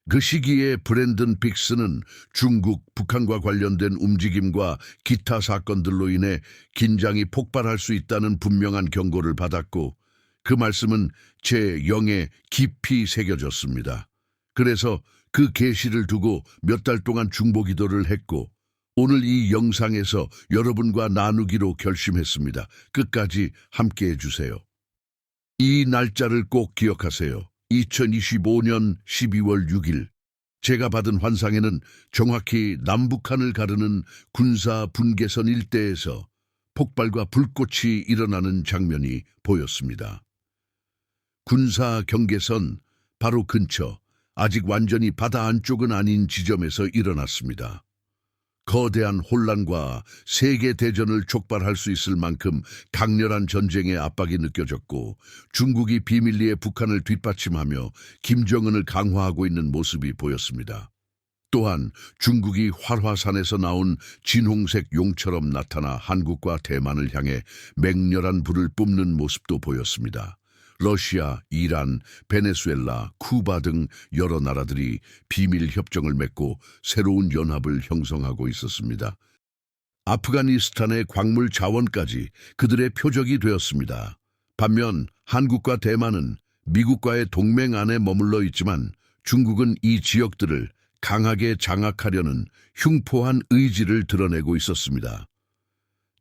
그 시기에 브랜든 빅스는 중국, 북한과 관련된 움직임과 기타 사건들로 인해 긴장이 폭발할 수 있다는 분명한 경고를 받았고 그 말씀은 제 영에 깊이 새겨졌습니다. 그래서 그 계시를 두고 몇 달 동안 중보기도를 했고 오늘 이 영상에서 여러분과 나누기로 결심했습니다. 끝까지 함께해 주세요. 이 날짜를 꼭 기억하세요. 2025년 12월 6일 제가 받은 환상에는 정확히 남북한을 가르는 군사 분계선 일대에서 폭발과 불꽃이 일어나는 장면이 보였습니다. 군사 경계선 바로 근처, 아직 완전히 바다 안쪽은 아닌 지점에서 일어났습니다. 거대한 혼란과 세계 대전을 촉발할 수 있을 만큼 강렬한 전쟁의 압박이 느껴졌고 중국이 비밀리에 북한을 뒷받침하며 김정은을 강화하고 있는 모습이 보였습니다. 또한 중국이 활화산에서 나온 진홍색 용처럼 나타나 한국과 대만을 향해 맹렬한 불을 뿜는 모습도 보였습니다. 러시아, 이란, 베네수엘라, 쿠바 등 여러 나라들이 비밀 협정을 맺고 새로운 연합을 형성하고 있었습니다. 아프가니스탄의 광물 자원까지 그들의 표적이 되었습니다. 반면 한국과 대만은 미국과의 동맹 안에 머물러 있지만 중국은 이 지역들을 강하게 장악하려는 흉포한 의지를 드러내고 있었습니다.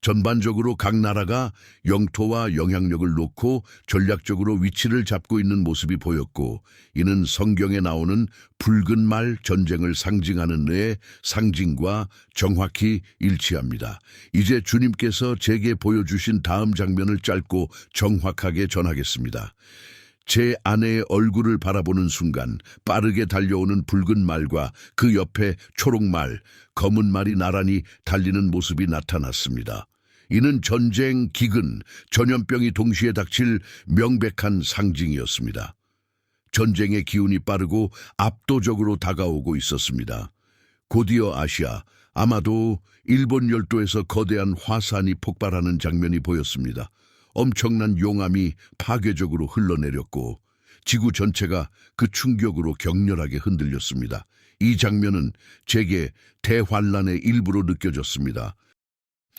전반적으로 각 나라가 영토와 영향력을 놓고 전략적으로 위치를 잡고 있는 모습이 보였고 이는 성경에 나오는 붉은 말 전쟁을 상징하는 의 상징과 정확히 일치합니다. 이제 주님께서 제게 보여주신 다음 장면을 짧고 정확하게 전하겠습니다. 제 아내의 얼굴을 바라보는 순간 빠르게 달려오는 붉은 말과 그 옆에 초록말, 검은 말이 나란히 달리는 모습이 나타났습니다. 이는 전쟁, 기근, 전염병이 동시에 닥칠 명백한 상징이었습니다. 전쟁의 기운이 빠르고 압도적으로 다가오고 있었습니다. 곧이어 아시아, 아마도 일본 열도에서 거대한 화산이 폭발하는 장면이 보였습니다. 엄청난 용암이 파괴적으로 흘러내렸고 지구 전체가 그 충격으로 격렬하게 흔들렸습니다. 이 장면은 제게 대환란의 일부로 느껴졌습니다.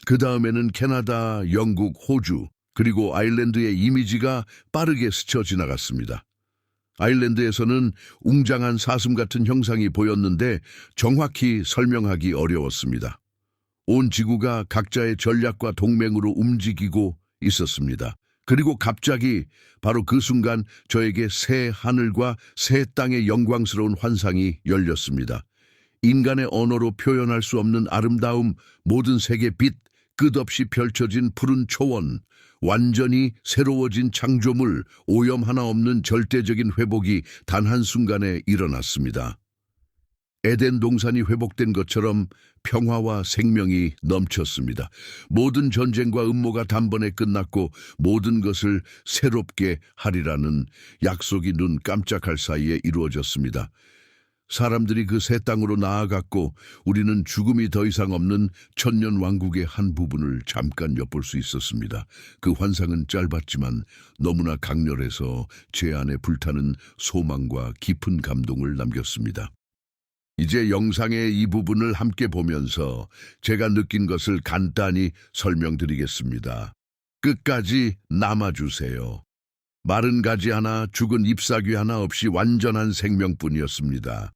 그 다음에는 캐나다, 영국, 호주, 그리고 아일랜드의 이미지가 빠르게 스쳐 지나갔습니다. 아일랜드에서는 웅장한 사슴 같은 형상이 보였는데 정확히 설명하기 어려웠습니다. 온 지구가 각자의 전략과 동맹으로 움직이고 있었습니다. 그리고 갑자기 바로 그 순간 저에게 새 하늘과 새 땅의 영광스러운 환상이 열렸습니다. 인간의 언어로 표현할 수 없는 아름다움, 모든 색의 빛, 끝없이 펼쳐진 푸른 초원, 완전히 새로워진 창조물, 오염 하나 없는 절대적인 회복이 단 한순간에 일어났습니다. 에덴 동산이 회복된 것처럼 평화와 생명이 넘쳤습니다. 모든 전쟁과 음모가 단번에 끝났고 모든 것을 새롭게 하리라는 약속이 눈 깜짝할 사이에 이루어졌습니다. 사람들이 그 새 땅으로 나아갔고 우리는 죽음이 더 이상 없는 천년 왕국의 한 부분을 잠깐 엿볼 수 있었습니다. 그 환상은 짧았지만 너무나 강렬해서 제 안에 불타는 소망과 깊은 감동을 남겼습니다. 이제 영상의 이 부분을 함께 보면서 제가 느낀 것을 간단히 설명드리겠습니다. 끝까지 남아주세요. 마른 가지 하나, 죽은 잎사귀 하나 없이 완전한 생명뿐이었습니다.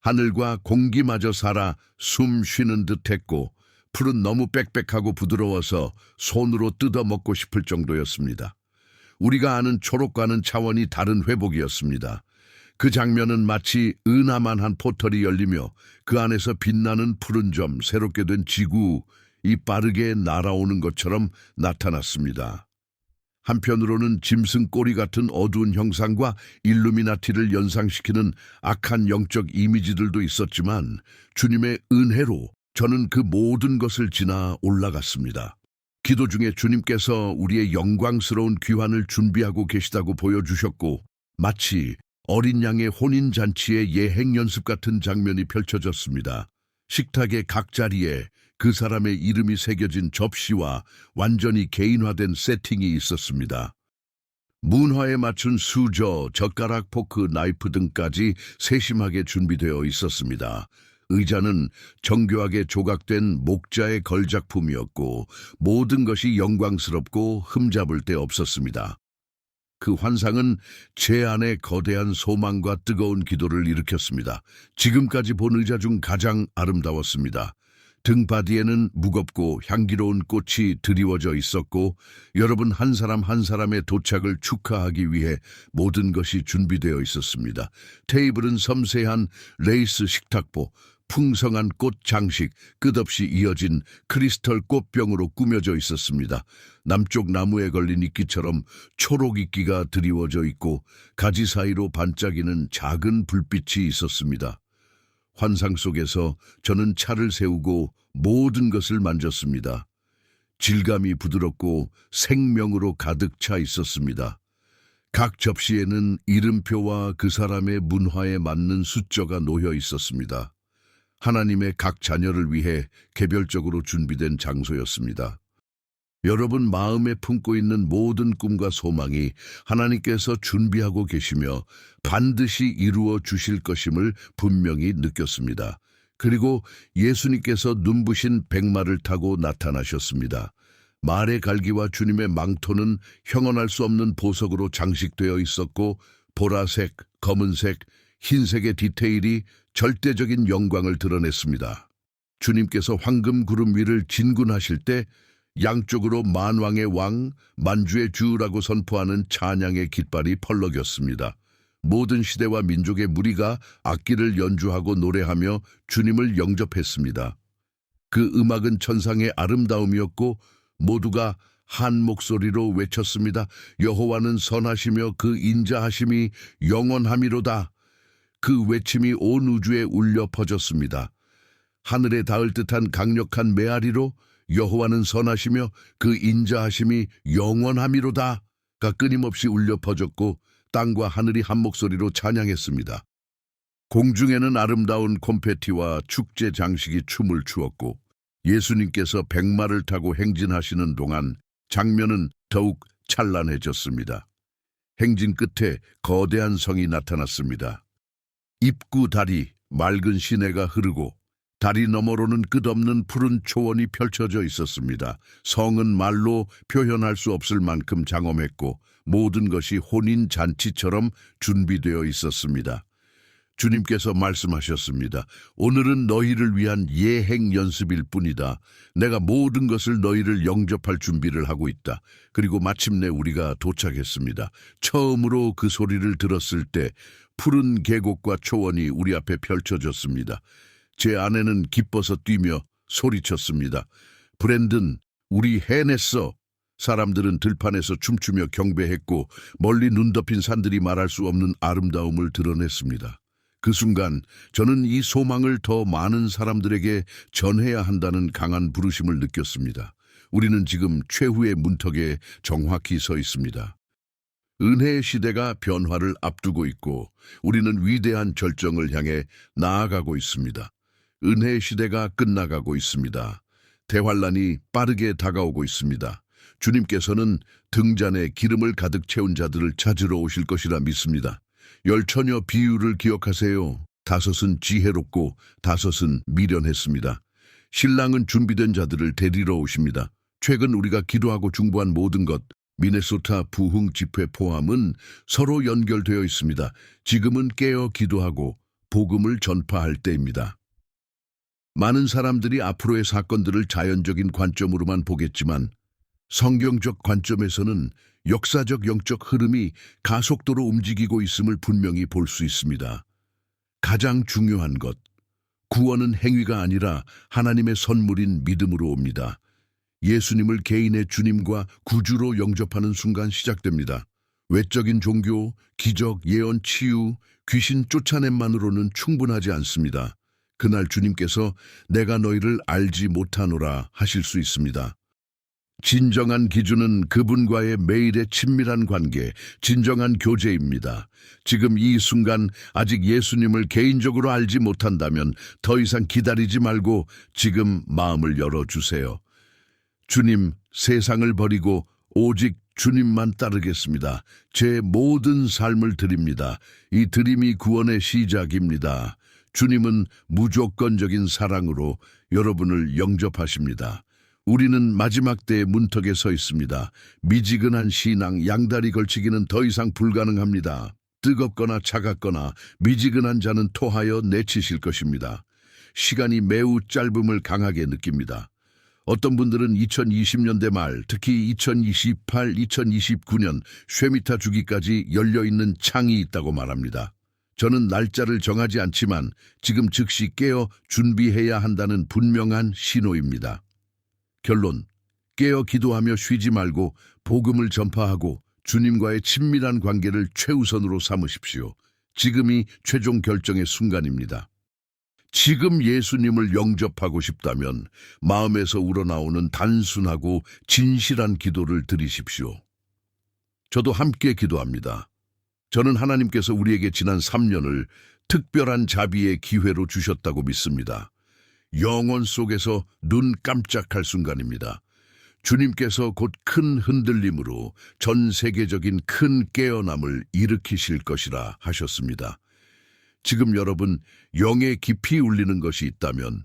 하늘과 공기마저 살아 숨 쉬는 듯했고 풀은 너무 빽빽하고 부드러워서 손으로 뜯어 먹고 싶을 정도였습니다. 우리가 아는 초록과는 차원이 다른 회복이었습니다. 그 장면은 마치 은하만 한 포털이 열리며 그 안에서 빛나는 푸른 점, 새롭게 된 지구, 이 빠르게 날아오는 것처럼 나타났습니다. 한편으로는 짐승 꼬리 같은 어두운 형상과 일루미나티를 연상시키는 악한 영적 이미지들도 있었지만 주님의 은혜로 저는 그 모든 것을 지나 올라갔습니다. 기도 중에 주님께서 우리의 영광스러운 귀환을 준비하고 계시다고 보여주셨고 마치 어린 양의 혼인잔치의 예행 연습 같은 장면이 펼쳐졌습니다. 식탁의 각 자리에 그 사람의 이름이 새겨진 접시와 완전히 개인화된 세팅이 있었습니다. 문화에 맞춘 수저, 젓가락, 포크, 나이프 등까지 세심하게 준비되어 있었습니다. 의자는 정교하게 조각된 목자의 걸작품이었고 모든 것이 영광스럽고 흠잡을 데 없었습니다. 그 환상은 제 안에 거대한 소망과 뜨거운 기도를 일으켰습니다. 지금까지 본 의자 중 가장 아름다웠습니다. 등바디에는 무겁고 향기로운 꽃이 드리워져 있었고 여러분 한 사람 한 사람의 도착을 축하하기 위해 모든 것이 준비되어 있었습니다. 테이블은 섬세한 레이스 식탁보, 풍성한 꽃 장식, 끝없이 이어진 크리스털 꽃병으로 꾸며져 있었습니다. 남쪽 나무에 걸린 이끼처럼 초록 이끼가 드리워져 있고 가지 사이로 반짝이는 작은 불빛이 있었습니다. 환상 속에서 저는 차를 세우고 모든 것을 만졌습니다. 질감이 부드럽고 생명으로 가득 차 있었습니다. 각 접시에는 이름표와 그 사람의 문화에 맞는 숫자가 놓여 있었습니다. 하나님의 각 자녀를 위해 개별적으로 준비된 장소였습니다. 여러분 마음에 품고 있는 모든 꿈과 소망이 하나님께서 준비하고 계시며 반드시 이루어 주실 것임을 분명히 느꼈습니다. 그리고 예수님께서 눈부신 백마를 타고 나타나셨습니다. 말의 갈기와 주님의 망토는 형언할 수 없는 보석으로 장식되어 있었고 보라색, 검은색, 흰색의 디테일이 절대적인 영광을 드러냈습니다. 주님께서 황금 구름 위를 진군하실 때 양쪽으로 만왕의 왕, 만주의 주라고 선포하는 찬양의 깃발이 펄럭였습니다. 모든 시대와 민족의 무리가 악기를 연주하고 노래하며 주님을 영접했습니다. 그 음악은 천상의 아름다움이었고 모두가 한 목소리로 외쳤습니다. 여호와는 선하시며 그 인자하심이 영원함이로다. 그 외침이 온 우주에 울려 퍼졌습니다. 하늘에 닿을 듯한 강력한 메아리로 여호와는 선하시며 그 인자하심이 영원함이로다가 끊임없이 울려 퍼졌고 땅과 하늘이 한 목소리로 찬양했습니다. 공중에는 아름다운 콘페티와 축제 장식이 춤을 추었고 예수님께서 백마를 타고 행진하시는 동안 장면은 더욱 찬란해졌습니다. 행진 끝에 거대한 성이 나타났습니다. 입구 다리, 맑은 시내가 흐르고 다리 너머로는 끝없는 푸른 초원이 펼쳐져 있었습니다. 성은 말로 표현할 수 없을 만큼 장엄했고 모든 것이 혼인 잔치처럼 준비되어 있었습니다. 주님께서 말씀하셨습니다. 오늘은 너희를 위한 예행 연습일 뿐이다. 내가 모든 것을 너희를 영접할 준비를 하고 있다. 그리고 마침내 우리가 도착했습니다. 처음으로 그 소리를 들었을 때 푸른 계곡과 초원이 우리 앞에 펼쳐졌습니다. 제 아내는 기뻐서 뛰며 소리쳤습니다. 브랜든, 우리 해냈어. 사람들은 들판에서 춤추며 경배했고 멀리 눈 덮인 산들이 말할 수 없는 아름다움을 드러냈습니다. 그 순간 저는 이 소망을 더 많은 사람들에게 전해야 한다는 강한 부르심을 느꼈습니다. 우리는 지금 최후의 문턱에 정확히 서 있습니다. 은혜의 시대가 변화를 앞두고 있고 우리는 위대한 절정을 향해 나아가고 있습니다. 은혜의 시대가 끝나가고 있습니다. 대환란이 빠르게 다가오고 있습니다. 주님께서는 등잔에 기름을 가득 채운 자들을 찾으러 오실 것이라 믿습니다. 열처녀 비유를 기억하세요. 5은 지혜롭고 5은 미련했습니다. 신랑은 준비된 자들을 데리러 오십니다. 최근 우리가 기도하고 중보한 모든 것, 미네소타 부흥 집회 포함은 서로 연결되어 있습니다. 지금은 깨어 기도하고 복음을 전파할 때입니다. 많은 사람들이 앞으로의 사건들을 자연적인 관점으로만 보겠지만 성경적 관점에서는 역사적 영적 흐름이 가속도로 움직이고 있음을 분명히 볼 수 있습니다. 가장 중요한 것, 구원은 행위가 아니라 하나님의 선물인 믿음으로 옵니다. 예수님을 개인의 주님과 구주로 영접하는 순간 시작됩니다. 외적인 종교, 기적, 예언, 치유, 귀신 쫓아냄만으로는 충분하지 않습니다. 그날 주님께서 내가 너희를 알지 못하노라 하실 수 있습니다. 진정한 기준은 그분과의 매일의 친밀한 관계, 진정한 교제입니다. 지금 이 순간 아직 예수님을 개인적으로 알지 못한다면 더 이상 기다리지 말고 지금 마음을 열어주세요. 주님, 세상을 버리고 오직 주님만 따르겠습니다. 제 모든 삶을 드립니다. 이 드림이 구원의 시작입니다. 주님은 무조건적인 사랑으로 여러분을 영접하십니다. 우리는 마지막 때의 문턱에 서 있습니다. 미지근한 신앙, 양다리 걸치기는 더 이상 불가능합니다. 뜨겁거나 차갑거나 미지근한 자는 토하여 내치실 것입니다. 시간이 매우 짧음을 강하게 느낍니다. 어떤 분들은 2020년대 말, 특히 2028, 2029년 쉐미타 주기까지 열려있는 창이 있다고 말합니다. 저는 날짜를 정하지 않지만 지금 즉시 깨어 준비해야 한다는 분명한 신호입니다. 결론, 깨어 기도하며 쉬지 말고 복음을 전파하고 주님과의 친밀한 관계를 최우선으로 삼으십시오. 지금이 최종 결정의 순간입니다. 지금 예수님을 영접하고 싶다면 마음에서 우러나오는 단순하고 진실한 기도를 드리십시오. 저도 함께 기도합니다. 저는 하나님께서 우리에게 지난 3년을 특별한 자비의 기회로 주셨다고 믿습니다. 영혼 속에서 눈 깜짝할 순간입니다. 주님께서 곧 큰 흔들림으로 전 세계적인 큰 깨어남을 일으키실 것이라 하셨습니다. 지금 여러분 영에 깊이 울리는 것이 있다면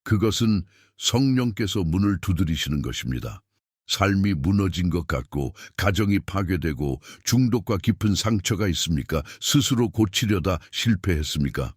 그것은 성령께서 문을 두드리시는 것입니다. 삶이 무너진 것 같고 가정이 파괴되고 중독과 깊은 상처가 있습니까? 스스로 고치려다 실패했습니까?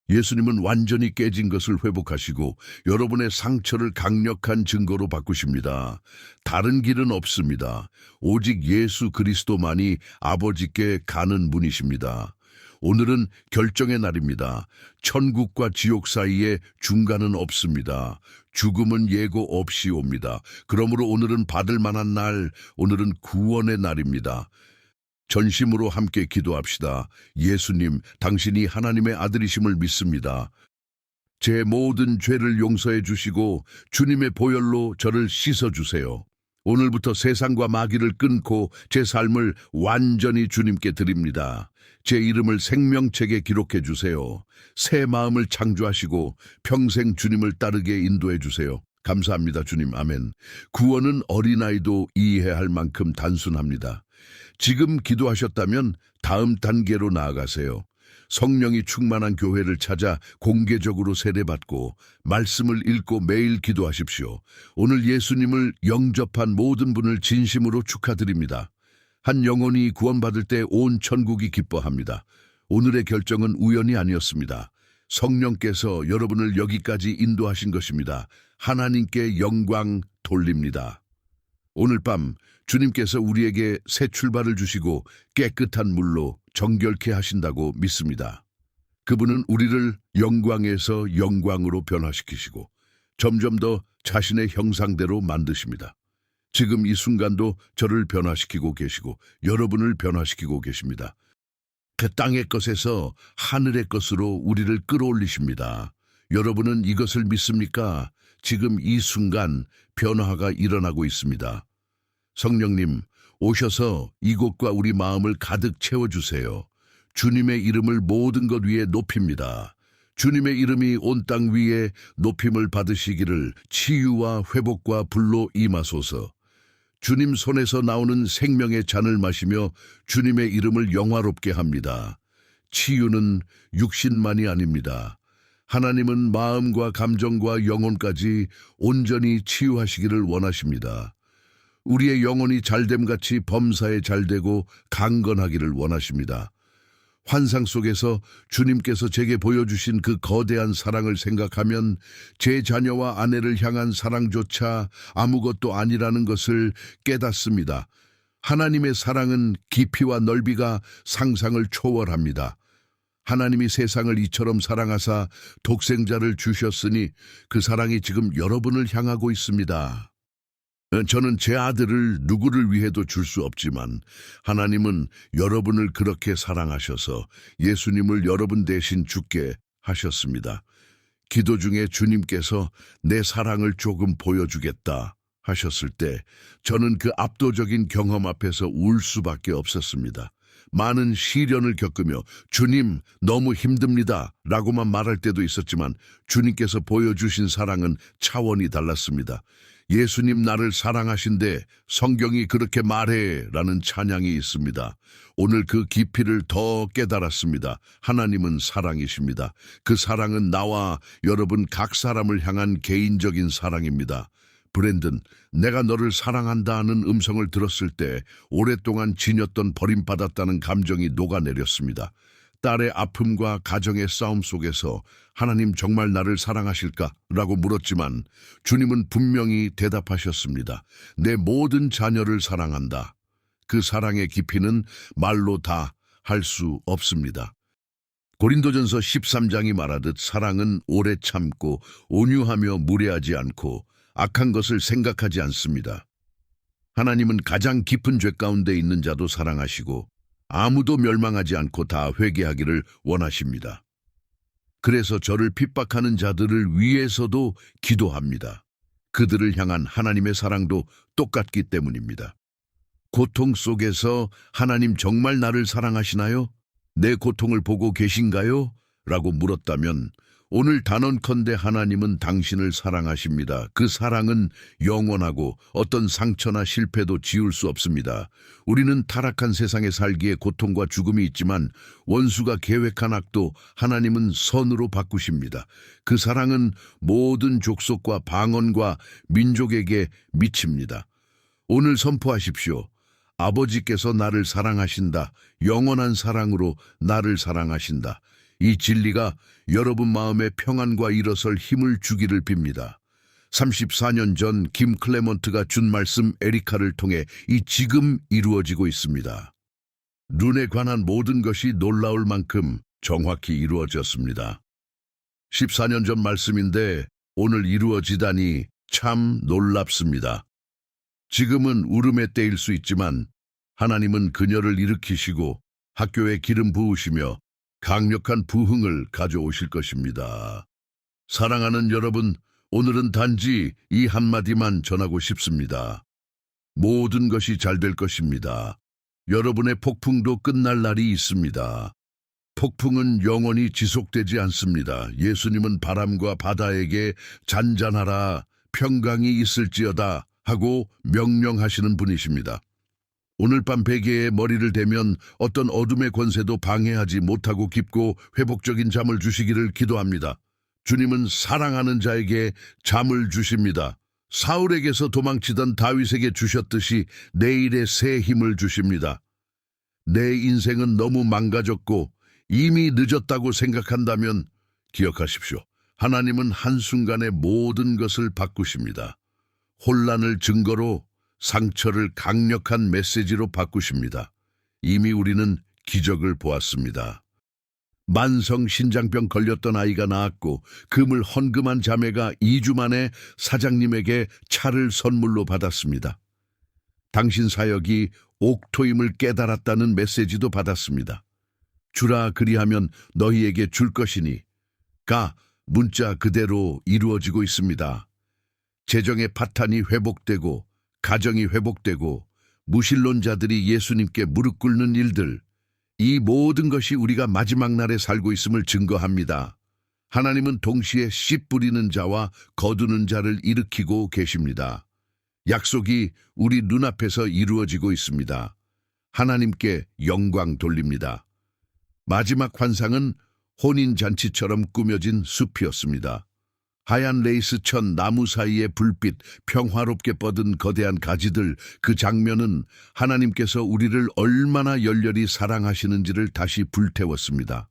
예수님은 완전히 깨진 것을 회복하시고 여러분의 상처를 강력한 증거로 바꾸십니다. 다른 길은 없습니다. 오직 예수 그리스도만이 아버지께 가는 문이십니다. 오늘은 결정의 날입니다. 천국과 지옥 사이에 중간은 없습니다. 죽음은 예고 없이 옵니다. 그러므로 오늘은 받을 만한 날, 오늘은 구원의 날입니다. 전심으로 함께 기도합시다. 예수님, 당신이 하나님의 아들이심을 믿습니다. 제 모든 죄를 용서해 주시고 주님의 보혈로 저를 씻어주세요. 오늘부터 세상과 마귀를 끊고 제 삶을 완전히 주님께 드립니다. 제 이름을 생명책에 기록해 주세요. 새 마음을 창조하시고 평생 주님을 따르게 인도해 주세요. 감사합니다, 주님. 아멘. 구원은 어린아이도 이해할 만큼 단순합니다. 지금 기도하셨다면 다음 단계로 나아가세요. 성령이 충만한 교회를 찾아 공개적으로 세례받고 말씀을 읽고 매일 기도하십시오. 오늘 예수님을 영접한 모든 분을 진심으로 축하드립니다. 한 영혼이 구원받을 때 온 천국이 기뻐합니다. 오늘의 결정은 우연이 아니었습니다. 성령께서 여러분을 여기까지 인도하신 것입니다. 하나님께 영광 돌립니다. 오늘 밤 주님께서 우리에게 새 출발을 주시고 깨끗한 물로 정결케 하신다고 믿습니다. 그분은 우리를 영광에서 영광으로 변화시키시고 점점 더 자신의 형상대로 만드십니다. 지금 이 순간도 저를 변화시키고 계시고 여러분을 변화시키고 계십니다. 그 땅의 것에서 하늘의 것으로 우리를 끌어올리십니다. 여러분은 이것을 믿습니까? 지금 이 순간 변화가 일어나고 있습니다. 성령님, 오셔서 이곳과 우리 마음을 가득 채워주세요. 주님의 이름을 모든 것 위에 높입니다. 주님의 이름이 온 땅 위에 높임을 받으시기를 치유와 회복과 불로 임하소서. 주님 손에서 나오는 생명의 잔을 마시며 주님의 이름을 영화롭게 합니다. 치유는 육신만이 아닙니다. 하나님은 마음과 감정과 영혼까지 온전히 치유하시기를 원하십니다. 우리의 영혼이 잘됨같이 범사에 잘되고 강건하기를 원하십니다. 환상 속에서 주님께서 제게 보여주신 그 거대한 사랑을 생각하면 제 자녀와 아내를 향한 사랑조차 아무것도 아니라는 것을 깨닫습니다. 하나님의 사랑은 깊이와 넓이가 상상을 초월합니다. 하나님이 세상을 이처럼 사랑하사 독생자를 주셨으니 그 사랑이 지금 여러분을 향하고 있습니다. 저는 제 아들을 누구를 위해도 줄 수 없지만 하나님은 여러분을 그렇게 사랑하셔서 예수님을 여러분 대신 죽게 하셨습니다. 기도 중에 주님께서 내 사랑을 조금 보여주겠다 하셨을 때 저는 그 압도적인 경험 앞에서 울 수밖에 없었습니다. 많은 시련을 겪으며 주님 너무 힘듭니다 라고만 말할 때도 있었지만 주님께서 보여주신 사랑은 차원이 달랐습니다. 예수님 나를 사랑하신대 성경이 그렇게 말해 라는 찬양이 있습니다. 오늘 그 깊이를 더 깨달았습니다. 하나님은 사랑이십니다. 그 사랑은 나와 여러분 각 사람을 향한 개인적인 사랑입니다. 브랜든, 내가 너를 사랑한다 하는 음성을 들었을 때 오랫동안 지녔던 버림받았다는 감정이 녹아내렸습니다. 딸의 아픔과 가정의 싸움 속에서 하나님 정말 나를 사랑하실까? 라고 물었지만 주님은 분명히 대답하셨습니다. 내 모든 자녀를 사랑한다. 그 사랑의 깊이는 말로 다 할 수 없습니다. 고린도전서 13장이 말하듯 사랑은 오래 참고 온유하며 무례하지 않고 악한 것을 생각하지 않습니다. 하나님은 가장 깊은 죄 가운데 있는 자도 사랑하시고 아무도 멸망하지 않고 다 회개하기를 원하십니다. 그래서 저를 핍박하는 자들을 위해서도 기도합니다. 그들을 향한 하나님의 사랑도 똑같기 때문입니다. 고통 속에서 하나님 정말 나를 사랑하시나요? 내 고통을 보고 계신가요? 라고 물었다면 오늘 단언컨대 하나님은 당신을 사랑하십니다. 그 사랑은 영원하고 어떤 상처나 실패도 지울 수 없습니다. 우리는 타락한 세상에 살기에 고통과 죽음이 있지만 원수가 계획한 악도 하나님은 선으로 바꾸십니다. 그 사랑은 모든 족속과 방언과 민족에게 미칩니다. 오늘 선포하십시오. 아버지께서 나를 사랑하신다. 영원한 사랑으로 나를 사랑하신다. 이 진리가 여러분 마음에 평안과 일어설 힘을 주기를 빕니다. 34년 전 김 클레먼트가 준 말씀 에리카를 통해 이 지금 이루어지고 있습니다. 눈에 관한 모든 것이 놀라울 만큼 정확히 이루어졌습니다. 14년 전 말씀인데 오늘 이루어지다니 참 놀랍습니다. 지금은 울음의 때일 수 있지만 하나님은 그녀를 일으키시고 학교에 기름 부으시며 강력한 부흥을 가져오실 것입니다. 사랑하는 여러분, 오늘은 단지 이 한마디만 전하고 싶습니다. 모든 것이 잘 될 것입니다. 여러분의 폭풍도 끝날 날이 있습니다. 폭풍은 영원히 지속되지 않습니다. 예수님은 바람과 바다에게 잔잔하라, 평강이 있을지어다 하고 명령하시는 분이십니다. 오늘 밤 베개에 머리를 대면 어떤 어둠의 권세도 방해하지 못하고 깊고 회복적인 잠을 주시기를 기도합니다. 주님은 사랑하는 자에게 잠을 주십니다. 사울에게서 도망치던 다윗에게 주셨듯이 내일의 새 힘을 주십니다. 내 인생은 너무 망가졌고 이미 늦었다고 생각한다면 기억하십시오. 하나님은 한순간에 모든 것을 바꾸십니다. 혼란을 증거로 상처를 강력한 메시지로 바꾸십니다. 이미 우리는 기적을 보았습니다. 만성 신장병 걸렸던 아이가 나았고 금을 헌금한 자매가 2주 만에 사장님에게 차를 선물로 받았습니다. 당신 사역이 옥토임을 깨달았다는 메시지도 받았습니다. 주라 그리하면 너희에게 줄 것이니 가 문자 그대로 이루어지고 있습니다. 재정의 파탄이 회복되고 가정이 회복되고 무신론자들이 예수님께 무릎 꿇는 일들, 이 모든 것이 우리가 마지막 날에 살고 있음을 증거합니다. 하나님은 동시에 씨 뿌리는 자와 거두는 자를 일으키고 계십니다. 약속이 우리 눈앞에서 이루어지고 있습니다. 하나님께 영광 돌립니다. 마지막 환상은 혼인잔치처럼 꾸며진 숲이었습니다. 하얀 레이스천 나무 사이의 불빛, 평화롭게 뻗은 거대한 가지들, 그 장면은 하나님께서 우리를 얼마나 열렬히 사랑하시는지를 다시 불태웠습니다.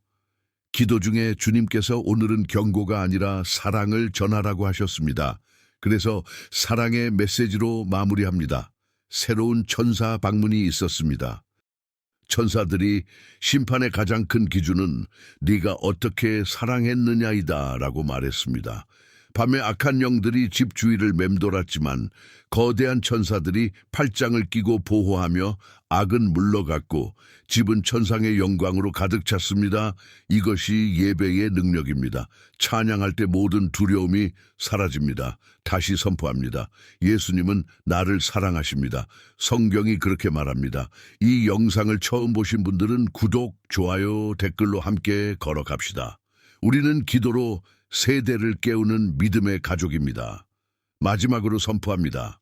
기도 중에 주님께서 오늘은 경고가 아니라 사랑을 전하라고 하셨습니다. 그래서 사랑의 메시지로 마무리합니다. 새로운 천사 방문이 있었습니다. 천사들이 심판의 가장 큰 기준은 네가 어떻게 사랑했느냐이다 라고 말했습니다. 밤에 악한 영들이 집 주위를 맴돌았지만 거대한 천사들이 팔짱을 끼고 보호하며 악은 물러갔고 집은 천상의 영광으로 가득 찼습니다. 이것이 예배의 능력입니다. 찬양할 때 모든 두려움이 사라집니다. 다시 선포합니다. 예수님은 나를 사랑하십니다. 성경이 그렇게 말합니다. 이 영상을 처음 보신 분들은 구독, 좋아요, 댓글로 함께 걸어갑시다. 우리는 기도로 세대를 깨우는 믿음의 가족입니다. 마지막으로 선포합니다.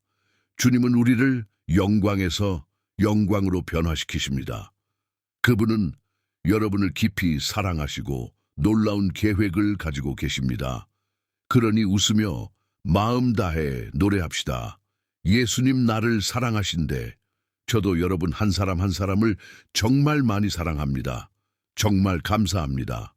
주님은 우리를 영광에서 영광으로 변화시키십니다. 그분은 여러분을 깊이 사랑하시고 놀라운 계획을 가지고 계십니다. 그러니 웃으며 마음 다해 노래합시다. 예수님 나를 사랑하신대. 저도 여러분 한 사람 한 사람을 정말 많이 사랑합니다. 정말 감사합니다.